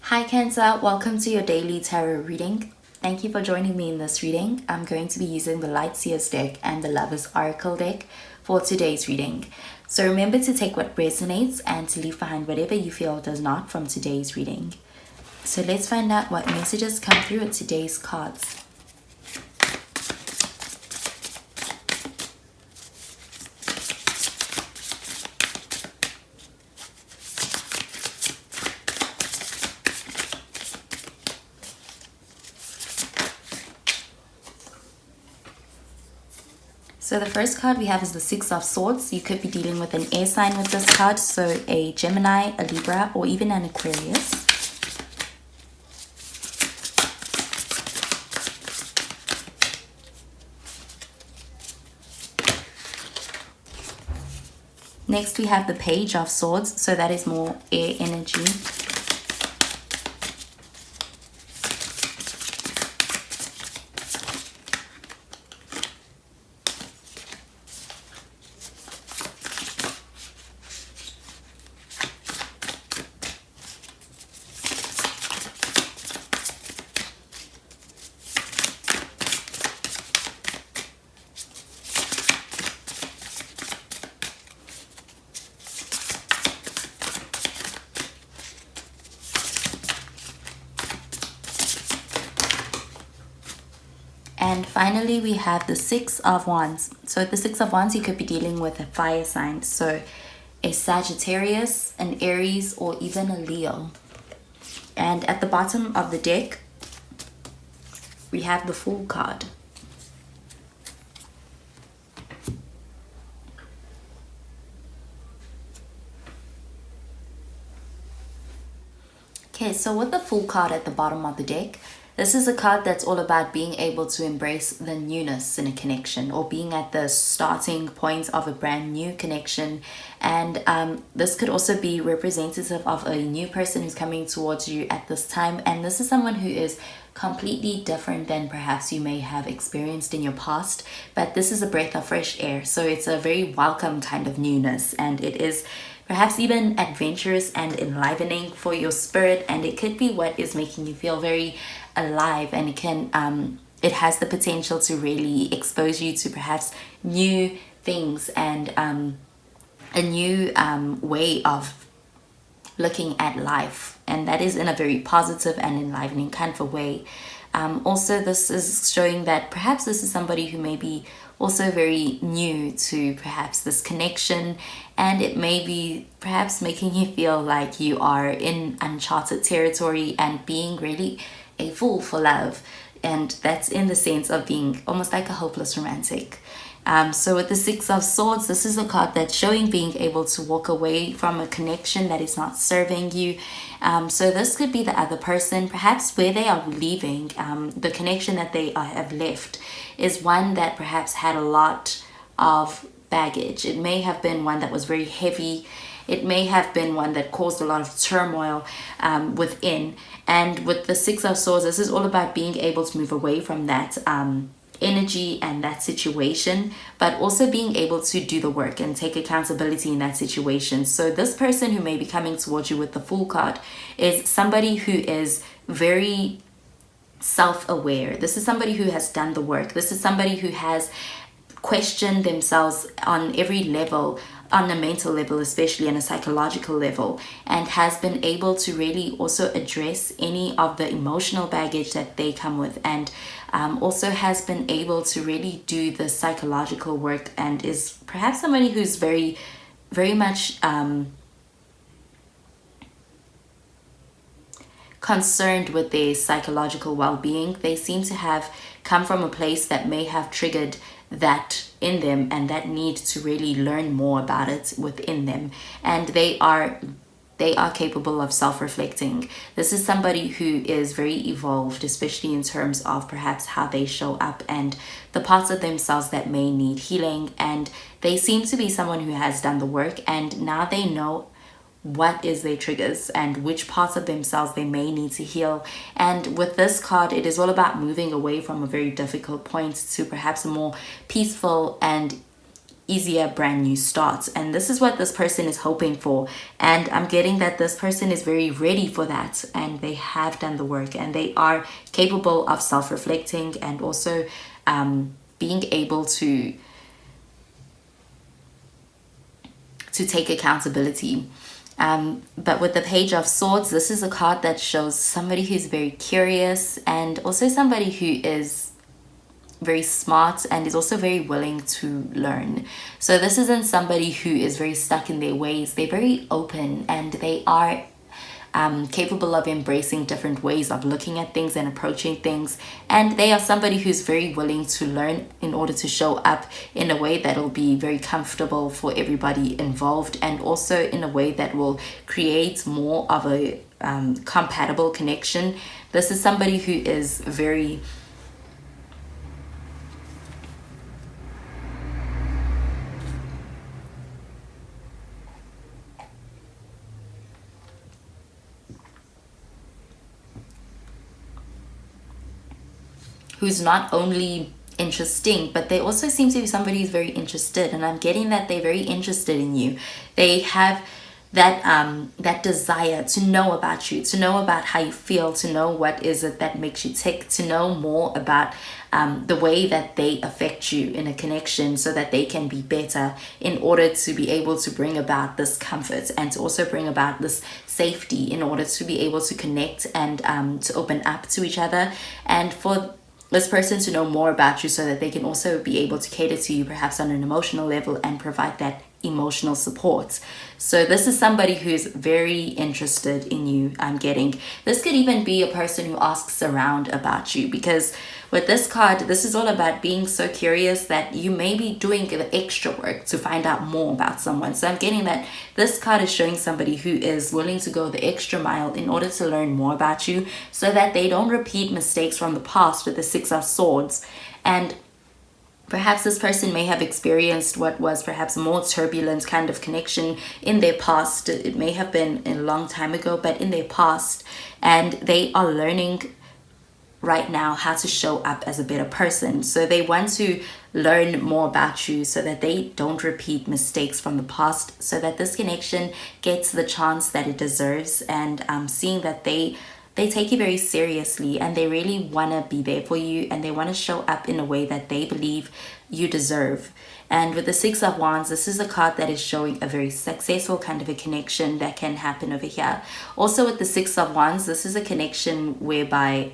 Hi Cancer, welcome to your daily tarot reading. Thank you for joining me in this reading. I'm going to be using the Light Seers deck and the Lovers Oracle deck for today's reading. So remember to take what resonates and to leave behind whatever you feel does not from today's reading. So let's find out what messages come through with today's cards. So the first card we have is the Six of Swords. You could be dealing with an air sign with this card, so a Gemini, a Libra, or even an Aquarius. Next we have the Page of Swords, so that is more air energy. And finally, we have the Six of Wands. So the Six of Wands, you could be dealing with a fire sign. So a Sagittarius, an Aries, or even a Leo. And at the bottom of the deck, we have the Fool card. Okay, so with the Fool card at the bottom of the deck, this is a card that's all about being able to embrace the newness in a connection or being at the starting point of a brand new connection. And this could also be representative of a new person who's coming towards you at this time. And this is someone who is completely different than perhaps you may have experienced in your past. But this is a breath of fresh air. So it's a very welcome kind of newness. And it is perhaps even adventurous and enlivening for your spirit, and it could be what is making you feel very alive, and it has the potential to really expose you to perhaps new things and a new way of looking at life, and that is in a very positive and enlivening kind of a way. Also, this is showing that perhaps this is somebody who may be also very new to perhaps this connection, and it may be perhaps making you feel like you are in uncharted territory and being really a fool for love. And that's in the sense of being almost like a hopeless romantic. So with the Six of Swords, this is a card that's showing being able to walk away from a connection that is not serving you. So this could be the other person, perhaps where they are leaving, the connection that they have left is one that perhaps had a lot of baggage. It may have been one that was very heavy. It may have been one that caused a lot of turmoil within. And with the Six of Swords, this is all about being able to move away from that energy and that situation, but also being able to do the work and take accountability in that situation. So this person who may be coming towards you with the Fool card is somebody who is very self-aware. This is somebody who has done the work. This is somebody who has questioned themselves on every level, on a mental level especially, and a psychological level, and has been able to really also address any of the emotional baggage that they come with, and also has been able to really do the psychological work, and is perhaps somebody who's very much concerned with their psychological well-being. They seem to have come from a place that may have triggered that in them, and that need to really learn more about it within them, and they are capable of self-reflecting. This is somebody who is very evolved, especially in terms of perhaps how they show up and the parts of themselves that may need healing, and they seem to be someone who has done the work, and now they know what is their triggers and which parts of themselves they may need to heal. And with this card, it is all about moving away from a very difficult point to perhaps a more peaceful and easier brand new start. And this is what this person is hoping for. And I'm getting that this person is very ready for that, and they have done the work, and they are capable of self-reflecting, and also being able to take accountability. But with the Page of Swords, this is a card that shows somebody who's very curious, and also somebody who is very smart and is also very willing to learn. So this isn't somebody who is very stuck in their ways. They're very open, and they are capable of embracing different ways of looking at things and approaching things. And they are somebody who's very willing to learn in order to show up in a way that'll be very comfortable for everybody involved, and also in a way that will create more of a compatible connection. This is somebody who is very who's not only interesting, but they also seem to be somebody who's very interested. And I'm getting that they're very interested in you. They have that desire to know about you, to know about how you feel, to know what is it that makes you tick, to know more about the way that they affect you in a connection, so that they can be better in order to be able to bring about this comfort, and to also bring about this safety in order to be able to connect and to open up to each other, and for this person to know more about you, so that they can also be able to cater to you perhaps on an emotional level and provide that emotional support. So this is somebody who's very interested in you. I'm getting this could even be a person who asks around about you, because with this card, this is all about being so curious that you may be doing the extra work to find out more about someone. So I'm getting that this card is showing somebody who is willing to go the extra mile in order to learn more about you, so that they don't repeat mistakes from the past with the Six of Swords. And perhaps this person may have experienced what was perhaps a more turbulent kind of connection in their past. It may have been a long time ago, but in their past. And they are learning right now how to show up as a better person. So they want to learn more about you, so that they don't repeat mistakes from the past, so that this connection gets the chance that it deserves. And seeing that they take you very seriously, and they really want to be there for you, and they want to show up in a way that they believe you deserve. And with the Six of Wands, this is a card that is showing a very successful kind of a connection that can happen over here. Also with the Six of Wands, this is a connection whereby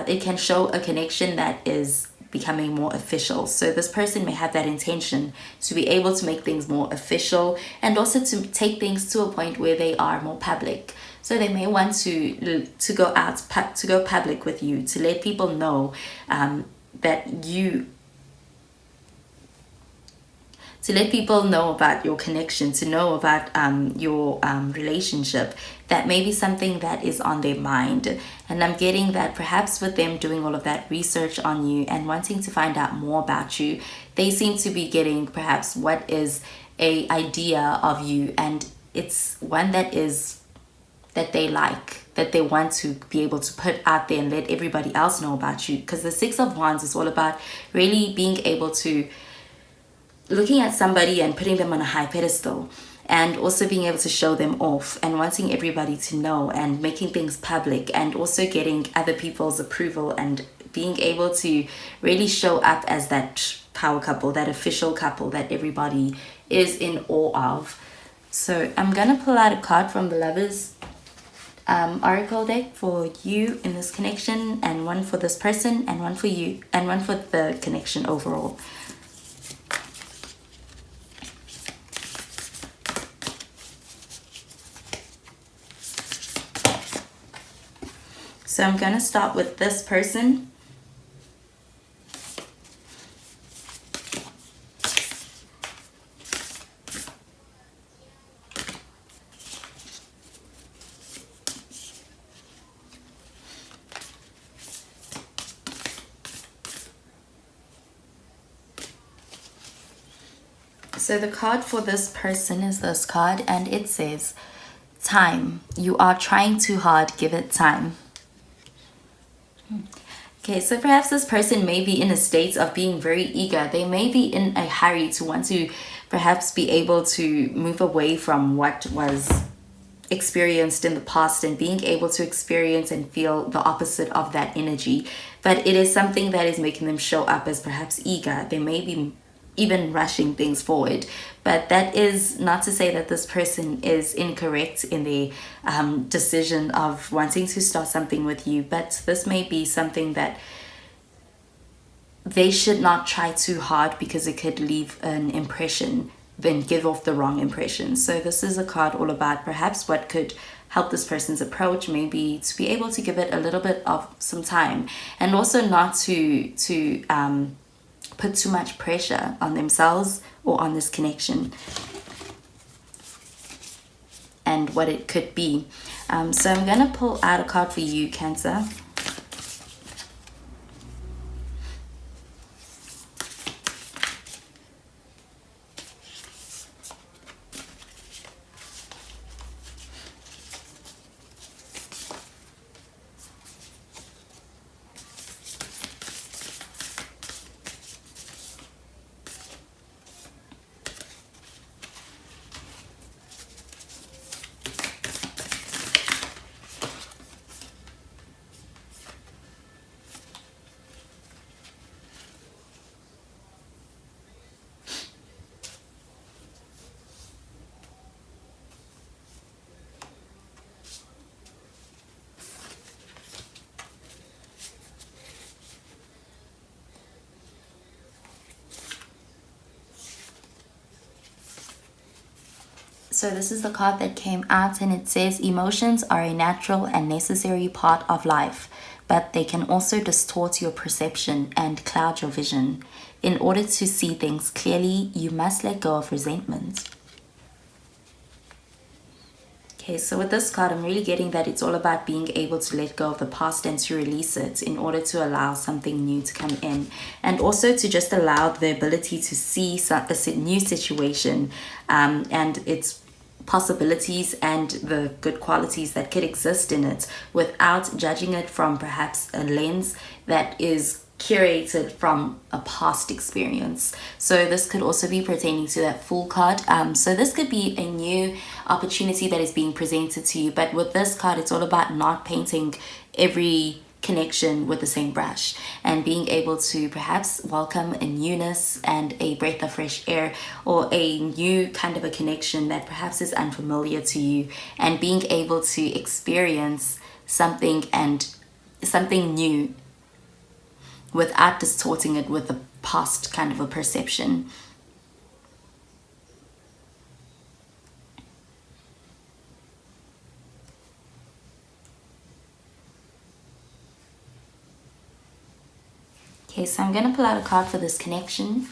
it can show a connection that is becoming more official. So this person may have that intention to be able to make things more official, and also to take things to a point where they are more public. So they may want to go out, to go public with you, to let people know that you, to let people know about your connection, to know about your relationship. That may be something that is on their mind. And I'm getting that perhaps with them doing all of that research on you and wanting to find out more about you, they seem to be getting perhaps what is a idea of you, and it's one that they like, that they want to be able to put out there and let everybody else know about you. Because the Six of Wands is all about really being able to looking at somebody and putting them on a high pedestal, and also being able to show them off, and wanting everybody to know, and making things public, and also getting other people's approval, and being able to really show up as that power couple, that official couple that everybody is in awe of. So I'm gonna pull out a card from the Lovers Oracle deck for you in this connection, and one for this person, and one for you, and one for the connection overall. So I'm going to start with this person. So the card for this person is this card, and it says, time. You are trying too hard, give it time. Okay, so perhaps this person may be in a state of being very eager. They may be in a hurry to want to perhaps be able to move away from what was experienced in the past and being able to experience and feel the opposite of that energy. But it is something that is making them show up as perhaps eager. They may be even rushing things forward, but that is not to say that this person is incorrect in the decision of wanting to start something with you. But this may be something that they should not try too hard, because it could leave an impression, then give off the wrong impression. So this is a card all about perhaps what could help this person's approach, maybe to be able to give it a little bit of some time, and also not to put too much pressure on themselves or on this connection and what it could be. So I'm going to pull out a card for you, Cancer. So this is the card that came out, and it says emotions are a natural and necessary part of life, but they can also distort your perception and cloud your vision. In order to see things clearly, you must let go of resentment. Okay, so with this card, I'm really getting that it's all about being able to let go of the past and to release it in order to allow something new to come in, and also to just allow the ability to see a new situation and its possibilities and the good qualities that could exist in it, without judging it from perhaps a lens that is curated from a past experience. So this could also be pertaining to that Fool card. So this could be a new opportunity that is being presented to you, but with this card, it's all about not painting every connection with the same brush, and being able to perhaps welcome a newness and a breath of fresh air, or a new kind of a connection that perhaps is unfamiliar to you, and being able to experience something new without distorting it with the past kind of a perception. Okay, so I'm going to pull out a card for this connection.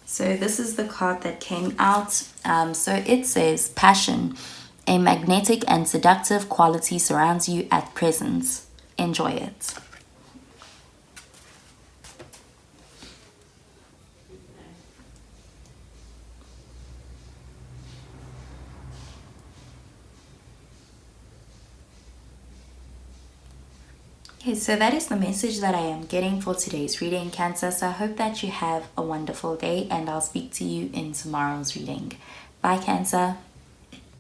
So this is the card that came out. So it says passion. A magnetic and seductive quality surrounds you at present. Enjoy it. Okay, so that is the message that I am getting for today's reading, Cancer. So I hope that you have a wonderful day, and I'll speak to you in tomorrow's reading. Bye, Cancer.